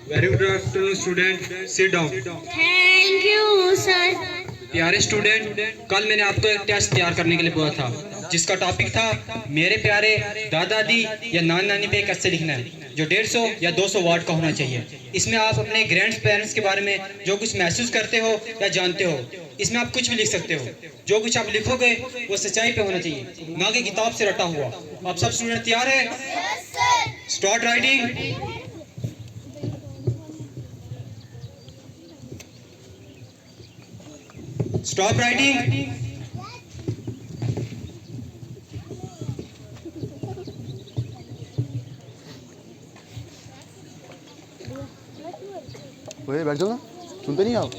Very good afternoon, student. Sit down. Thank you sir. प्यारे student, कल मैंने आपको एक टेस्ट तैयार करने के लिए बोला था, जिसका टॉपिक था मेरे प्यारे दादा दादी या नाना नानी पे कैसे लिखना है, जो 150 या 200 वर्ड का होना चाहिए। इसमें आप अपने ग्रैंड पेरेंट्स के बारे में जो कुछ महसूस करते हो या जानते हो, इसमें आप कुछ भी लिख सकते हो। जो कुछ आप लिखोगे वो सच्चाई पे होना चाहिए, ना कि किताब से रटा हुआ। आप सब स्टूडेंट तैयार है? Start writing. Stop writing. ओए बैठ जाओ ना, सुनते नहीं आप?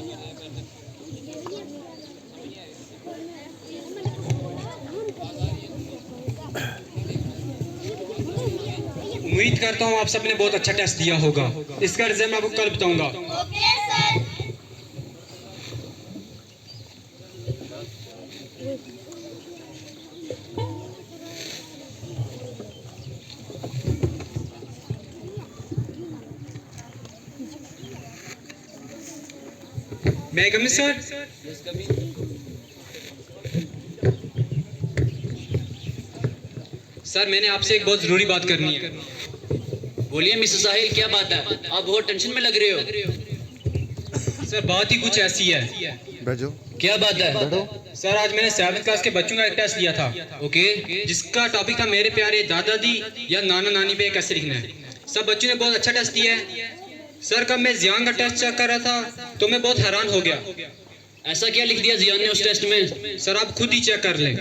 उम्मीद करता हूँ आप सबने बहुत अच्छा टेस्ट दिया होगा। इसका रिजल्ट मैं आपको कल बताऊंगा। Okay sir. मैं कम सर। सर, मैंने आपसे एक बहुत जरूरी बात करनी है। बोलिए मिस्टर साहिल, क्या बात है? आप बहुत टेंशन में लग रहे हो। सर, बात ही कुछ ऐसी है। बैठ जाओ। क्या बात है? बैठो। सर, आज मैंने 7th क्लास के बच्चों का एक टेस्ट दिया था, ओके। जिसका टॉपिक था मेरे प्यारे दादा दादी या नाना नानी पे कैसे लिखना है। सब बच्चों ने बहुत अच्छा टेस्ट दिया है। सर, कब मैं जियान का टेस्ट चेक कर रहा था तो मैं बहुत हैरान हो गया। ऐसा क्या लिख दिया जियान ने उस टेस्ट में? सर, आप खुद ही चेक कर लें।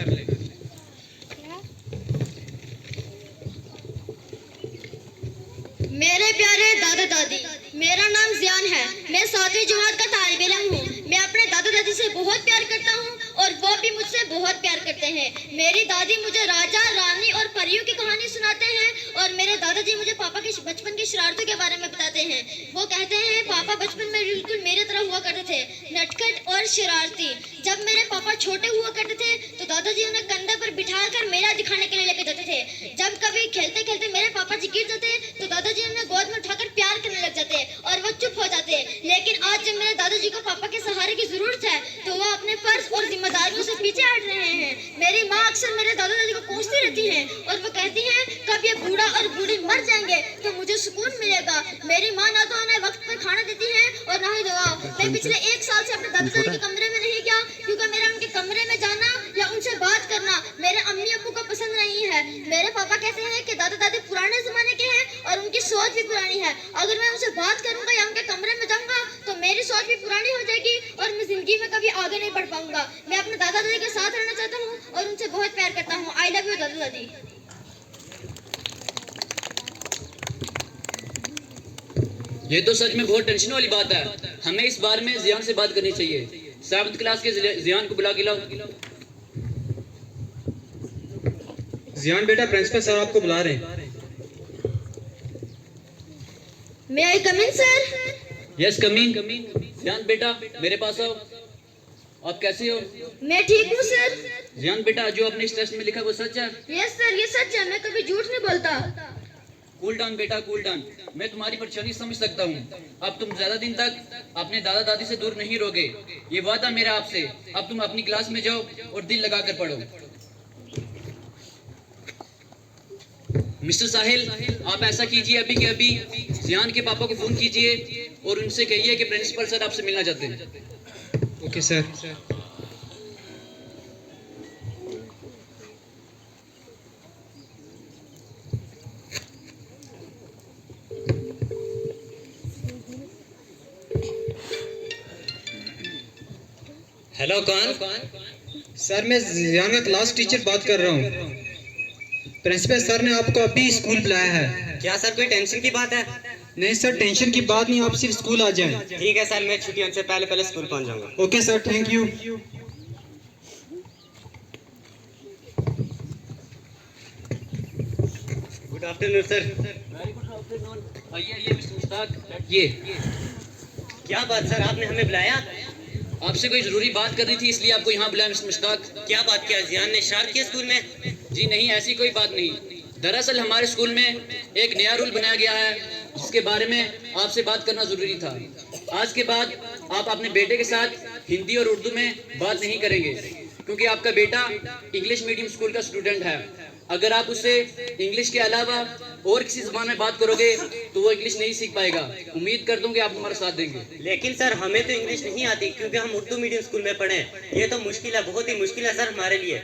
मेरे प्यारे दादा दादी, मेरा नाम जियान है। मैं 7वीं जमात का तालिब इल्म हूँ। मैं अपने दादा दादी से बहुत प्यार करता हूँ और वो भी मुझसे बहुत प्यार करते हैं। मेरी दादी मुझे राजा, रानी और परियों की कहानी सुनाते हैं और मेरे दादाजी मुझे पापा की बचपन की शरारतों के बारे में बताते हैं। वो कहते हैं पापा बचपन में बिल्कुल मेरे तरह हुआ करते थे, नटखट और शरारती। जब मेरे पापा छोटे हुआ करते थे तो दादाजी उन्हें कंधे पर बिठाकर मेला दिखाने के लिए लेके जाते थे। जब कभी खेलते खेलते मेरे पापा जी गिर जाते तो दादाजी उन्हें गोद में उठाकर प्यार करने लग जाते और वो चुप हो जाते। लेकिन आज जब मेरे दादाजी को पापा के सहारे की जरूरत है तो वो अपने फर्ज और जिम्मेदारियों से पीछे हट रहे हैं। मेरी माँ अक्सर मेरे दादा दादी को कोसती रहती है और वो कहती है कब ये बूढ़ा और बूढ़ी मर जाएंगे तो मुझे सुकून मिलेगा। मेरी माँ ना तो उन्हें वक्त पर खाना देती है और ना ही दवा। मैं पिछले 1 साल से अपने दादा दादी के कमरे में नहीं गया क्योंकि मेरा उनके कमरे में जाना या उनसे बात करना मेरे अम्मी अब्बू को पसंद नहीं है। मेरे पापा कहते हैं कि दादा दादी पुराने जमाने के हैं और उनकी सोच भी पुरानी है। अगर मैं उनसे बात करूंगा या उनके कमरे में जाऊंगा तो मेरी सोच भी पुरानी हो जाएगी और मैं जिंदगी में कभी आगे नहीं बढ़ पाऊंगा। मैं अपने दादा दादी के साथ रहना चाहता हूँ और उनसे बहुत प्यार करता हूँ। आई लव यू दादा दादी। ये तो सच में बहुत टेंशन वाली बात है। हमें इस बारे में जियान से बात करनी चाहिए। 7th क्लास के जियान को बुला के लाओ। जियान बेटा, प्रिंसिपल सर आपको बुला रहे हैं। मे आई कम इन सर? यस, कम इन। जियान बेटा, मेरे पास आओ। आप कैसे हो? मैं ठीक हूँ सर। जियान बेटा, जो आपने इस टेस्ट में लिखा वो सच है? यस सर, ये सच है। मैं कभी झूठ नहीं बोलता। कूल डाउन बेटा, कूल डाउन। मैं तुम्हारी परेशानी समझ सकता हूँ। अब तुम ज्यादा दिन तक अपने दादा दादी से दूर नहीं रहोगे, ये वादा मेरा आपसे। अब तुम अपनी क्लास में जाओ और दिल लगा कर पढ़ो। मिस्टर साहिल, आप ऐसा कीजिए अभी के अभी जियान के पापा को फोन कीजिए और उनसे कहिए कि प्रिंसिपल सर आपसे मिलना चाहते हैं। Okay sir. हेलो, कौन? सर, मैं जियान का क्लास टीचर बात कर रहा हूँ। प्रिंसिपल सर ने आपको अभी स्कूल बुलाया है। क्या सर कोई टेंशन की बात है? नहीं सर, टेंशन की बात नहीं, आप सिर्फ स्कूल आ जाएं। ठीक है सर, मैं छुट्टियों से पहले पहले स्कूल पहुंच जाऊंगा। Okay sir, thank you. Good afternoon sir. Very good afternoon. आइए आइए मिस्टर मुश्ताक, ये क्या बात सर, आपने हमें बुलाया? आपसे कोई जरूरी बात करनी थी, इसलिए आपको यहाँ बुलाया मिस्टर मुश्ताक। क्या बात किया? जियान ने शरारत की स्कूल में? जी नहीं, ऐसी कोई बात नहीं। दरअसल हमारे स्कूल में एक नया रूल बनाया गया है जिसके बारे में आपसे बात करना जरूरी था। आज के बाद आप अपने बेटे के साथ हिंदी और उर्दू में बात नहीं करेंगे, क्योंकि आपका बेटा इंग्लिश मीडियम स्कूल का स्टूडेंट है। अगर आप उससे इंग्लिश के अलावा और किसी जबान में बात करोगे तो वो इंग्लिश नहीं सीख पाएगा। उम्मीद करता हूँ कि आप हमारा साथ देंगे। लेकिन सर हमें तो इंग्लिश नहीं आती, क्योंकि हम उर्दू मीडियम स्कूल में पढ़े हैं। ये तो मुश्किल है, बहुत ही मुश्किल है सर हमारे लिए।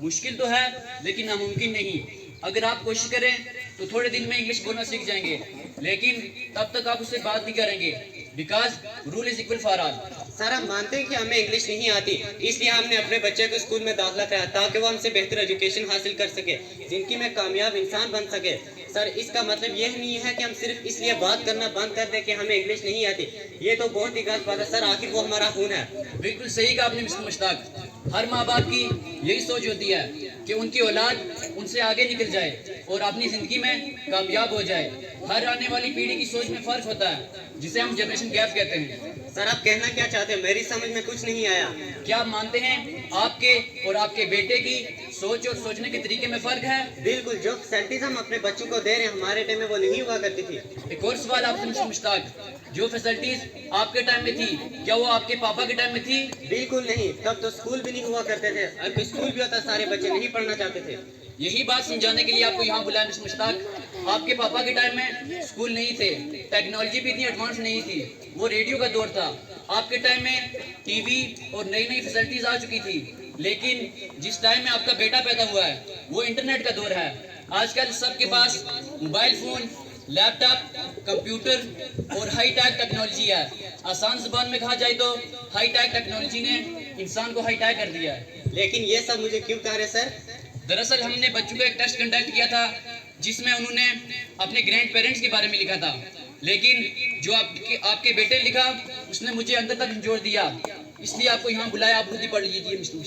मुश्किल तो है लेकिन नामुमकिन नहीं। अगर आप कोशिश करें तो थोड़े दिन में इंग्लिश बोलना सीख जाएंगे, लेकिन तब तक आप उससे बात नहीं करेंगे, because rule is equal for all. Sir हम मानते हैं कि हमें इंग्लिश नहीं आती, इसलिए हमने अपने बच्चे को स्कूल में दाखिला कराया ताकि वो हमसे बेहतर एजुकेशन हासिल कर सके, जिंदगी में कामयाब इंसान बन सके। सर इसका मतलब यह नहीं है कि हम सिर्फ इसलिए बात करना बंद कर दें कि हमें इंग्लिश नहीं आती। ये तो बहुत ही गलत बात है सर, आखिर वो हमारा खून है। बिल्कुल सही कहा आपने मिस्टर मुश्ताक। हर माँ बाप की यही सोच होती है कि उनकी औलाद उनसे आगे निकल जाए और अपनी जिंदगी में कामयाब हो जाए। हर आने वाली पीढ़ी की सोच में फर्क होता है, जिसे हम जनरेशन गैप कहते हैं। सर आप कहना क्या चाहते हैं? मेरी समझ में कुछ नहीं आया। क्या आप मानते हैं आपके और आपके बेटे की सोच और सोचने के तरीके में फर्क है? बिल्कुल, जो फैसिलिटीज हम अपने बच्चों को दे रहे हैं हमारे टाइम में वो नहीं हुआ करती थी। एक और सवाल आपसे मिस्टर मुश्ताक, जो फैसिलिटीज आपके टाइम में थी क्या वो आपके पापा के टाइम में थी? बिल्कुल नहीं, तब तो स्कूल भी नहीं हुआ करते थे। अब स्कूल भी होता, सारे बच्चे नहीं पढ़ना चाहते थे। यही बात समझाने के लिए आपको यहाँ बुलाया मिस्टर मुश्ताक। आपके पापा के टाइम में स्कूल नहीं थे, टेक्नोलॉजी भी इतनी एडवांस नहीं थी, वो रेडियो का दौर था। आपके टाइम में टीवी और नई नई फैसिलिटीज आ चुकी थी, लेकिन जिस टाइम में आपका बेटा पैदा हुआ है वो इंटरनेट का दौर है। आजकल सबके पास मोबाइल फोन, लैपटॉप, कंप्यूटर और हाई टेक टेक्नोलॉजी है। आसान जुबान में कहा जाए तो हाई टेक टेक्नोलॉजी ने इंसान को हाई टेक कर दिया है। लेकिन ये सब मुझे क्यों कह रहे सर? दरअसल हमने बच्चों को एक टेस्ट कंडक्ट किया था जिसमें उन्होंने अपने ग्रैंड पेरेंट्स के बारे में लिखा था, लेकिन जो आपके बेटे लिखा उसने मुझे अंदर तक जोड़ दिया। इसलिए आपको यहाँ बुलाया, आप खुद ही पढ़ लीजिए मिस्टर।